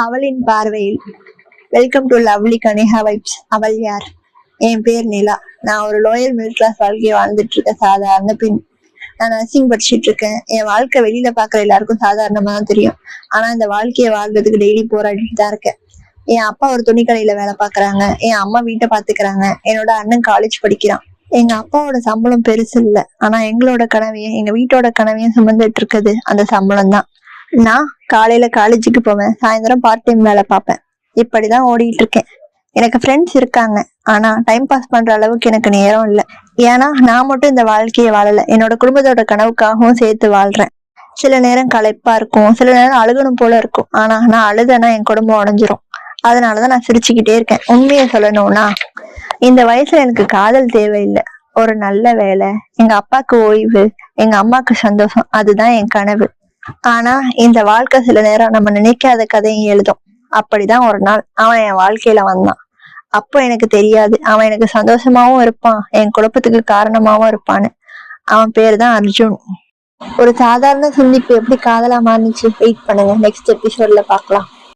அவளின் பார்வையில். Welcome to lovely Kaniha vibes. அவள் யார்? என் பேர் நிலா. நான் ஒரு லோயல் மிடில் கிளாஸ் வாழ்க்கையை வாழ்ந்துட்டு இருக்க சாதாரண பெண். நான் நர்சிங் படிச்சுட்டு இருக்கேன். என் வாழ்க்கை வெளியில பாக்குற எல்லாருக்கும் சாதாரணமா தான் தெரியும். ஆனா இந்த வாழ்க்கையை வாழ்றதுக்கு டெய்லி போராடிட்டு தான் இருக்கேன். என் அப்பா ஒரு துணிக்கடையில வேலை பாக்குறாங்க. என் அம்மா வீட்டை பாத்துக்கிறாங்க. என்னோட அண்ணன் காலேஜ் படிக்கிறான். எங்க அப்பாவோட சம்பளம் பெருசு இல்ல. ஆனா எங்களோட கனவையும் எங்க வீட்டோட கனவையும் சுமந்துட்டு இருக்குது அந்த சம்பளம் தான். நான் காலையில காலேஜுக்கு போவேன், சாயந்தரம் பார்ட் டைம் வேலை பார்ப்பேன். இப்படிதான் ஓடிட்டு இருக்கேன். எனக்கு ஃப்ரெண்ட்ஸ் இருக்காங்க. ஆனா டைம் பாஸ் பண்ற அளவுக்கு எனக்கு நேரம் இல்லை. ஏன்னா நான் மட்டும் இந்த வாழ்க்கையை வாழல, என்னோட குடும்பத்தோட கனவுக்காகவும் சேர்த்து வாழ்றேன். சில நேரம் களைப்பா இருக்கும், சில நேரம் அழுகணும் போல இருக்கும். ஆனா நான் அழுதேன்னா என் குடும்பம் உடைஞ்சிரும். அதனாலதான் நான் சிரிச்சுக்கிட்டே இருக்கேன். உண்மையை சொல்லணும்னா இந்த வயசுல எனக்கு காதல் தேவையில்லை. ஒரு நல்ல வேலை, எங்க அப்பாக்கு ஓய்வு, எங்க அம்மாக்கு சந்தோஷம், அதுதான் என் கனவு. ஆனா இந்த வாழ்க்கை சில நேரம் நம்ம நினைக்காத கதையும் எழுதும். அப்படிதான் ஒரு நாள் அவன் என் வாழ்க்கையில வந்தான். அப்போ எனக்கு தெரியாது அவன் எனக்கு சந்தோஷமாவும் இருப்பான், என் குழப்பத்துக்கு காரணமாவும் இருப்பான்னு. அவன் பேரு தான் அர்ஜுன். ஒரு சாதாரண சந்திப்பு எப்படி காதலா மாறிச்சு? வெயிட் பண்ணுங்க, நெக்ஸ்ட் எபிசோட்ல பார்க்கலாம்.